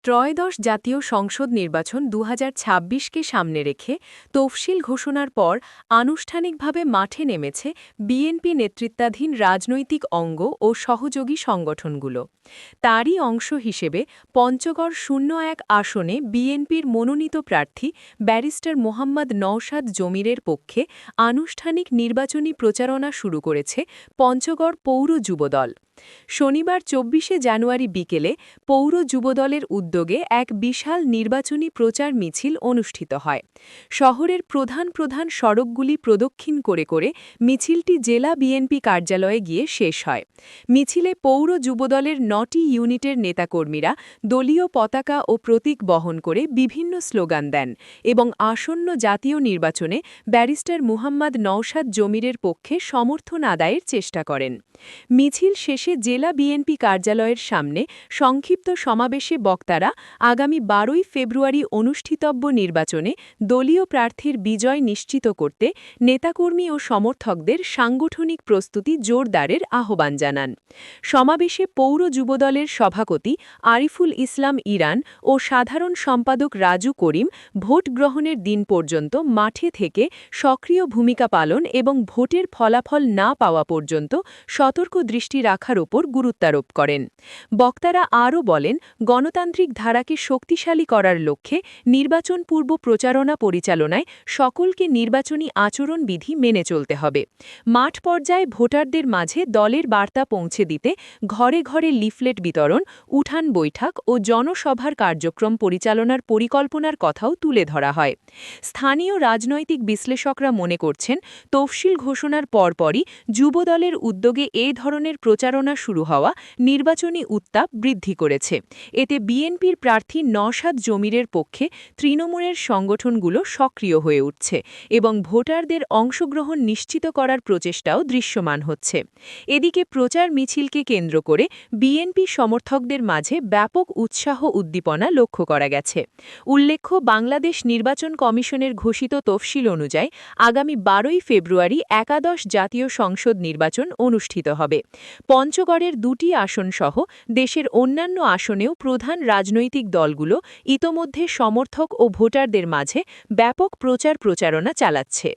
ত্রয়োদশ জাতীয় সংসদ নির্বাচন ২০২৬কে সামনে রেখে তফসিল ঘোষণার পর আনুষ্ঠানিকভাবে মাঠে নেমেছে বিএনপি নেতৃত্বাধীন রাজনৈতিক অঙ্গ ও সহযোগী সংগঠনগুলো। তারই অংশ হিসেবে পঞ্চগড় ০১ আসনে বিএনপির মনোনীত প্রার্থী ব্যারিস্টার মোহাম্মদ নওশাদ জমিরের পক্ষে আনুষ্ঠানিক নির্বাচনী প্রচারণা শুরু করেছে পঞ্চগড় পৌর যুবদল। শনিবার ২৪শে জানুয়ারি বিকেলে পৌর যুবদলের উদ্যোগে এক বিশাল নির্বাচনী প্রচার মিছিল অনুষ্ঠিত হয়। শহরের প্রধান প্রধান সড়কগুলি প্রদক্ষিণ করে করে মিছিলটি জেলা বিএনপি কার্যালয়ে গিয়ে শেষ হয়। মিছিলে পৌর যুবদলের ৯টি ইউনিটের নেতাকর্মীরা দলীয় পতাকা ও প্রতীক বহন করে বিভিন্ন স্লোগান দেন এবং আসন্ন জাতীয় নির্বাচনে ব্যারিস্টার মুহাম্মদ নওশাদ জমিরের পক্ষে সমর্থন আদায়ের চেষ্টা করেন। মিছিল শেষে জেলা বিএনপি কার্যালয়ের সামনে সংক্ষিপ্ত সমাবেশে বক্তারা আগামী ১২ই ফেব্রুয়ারি অনুষ্ঠিতব্য নির্বাচনে দলীয় প্রার্থীর বিজয় নিশ্চিত করতে নেতাকর্মী ও সমর্থকদের সাংগঠনিক প্রস্তুতি জোরদারের আহ্বান জানান। সমাবেশে পৌর যুবদলের সভাপতি আরিফুল ইসলাম ইরান ও সাধারণ সম্পাদক রাজু করিম ভোট গ্রহণের দিন পর্যন্ত মাঠে থেকে সক্রিয় ভূমিকা পালন এবং ভোটের ফলাফল না পাওয়া পর্যন্ত সতর্ক দৃষ্টি রাখার ওপর গুরুত্বারোপ করেন। বক্তারা আরও বলেন, গণতান্ত্রিক ধারাকে শক্তিশালী করার লক্ষ্যে নির্বাচন পূর্ব প্রচারণা পরিচালনায় সকলকে নির্বাচনী আচরণ বিধি মেনে চলতে হবে। মাঠ পর্যায়ে ভোটারদের মাঝে দলের বার্তা পৌঁছে দিতে ঘরে ঘরে লিফলেট বিতরণ, উঠান বৈঠক ও জনসভার কার্যক্রম পরিচালনার পরিকল্পনার কথাও তুলে ধরা হয়। স্থানীয় রাজনৈতিক বিশ্লেষকরা মনে করছেন, তফসিল ঘোষণার পরপরই যুবদলের উদ্যোগে এ ধরনের প্রচারণা শুরু হওয়া নির্বাচনী উত্তাপ বৃদ্ধি করেছে। এতে বিএনপির প্রার্থী নওশাদ জমিরের পক্ষে তৃণমূলের সংগঠনগুলো সক্রিয় হয়ে উঠছে এবং ভোটারদের অংশগ্রহণ নিশ্চিত করার প্রচেষ্টাও দৃশ্যমান হচ্ছে। এদিকে প্রচার মিছিলকে কেন্দ্র করে বিএনপি সমর্থকদের মাঝে ব্যাপক উৎসাহ উদ্দীপনা লক্ষ্য করা গেছে। উল্লেখ্য, বাংলাদেশ নির্বাচন কমিশনের ঘোষিত তফসিল অনুযায়ী আগামী ১২ই ফেব্রুয়ারি একাদশ জাতীয় সংসদ নির্বাচন অনুষ্ঠিত হবে। পঞ্চগড়ের ২টি আসনসহ দেশের অন্যান্য আসনেও প্রধান রাজনৈতিক দলগুলো ইতোমধ্যে সমর্থক ও ভোটারদের মাঝে ব্যাপক প্রচারণা চালাচ্ছে।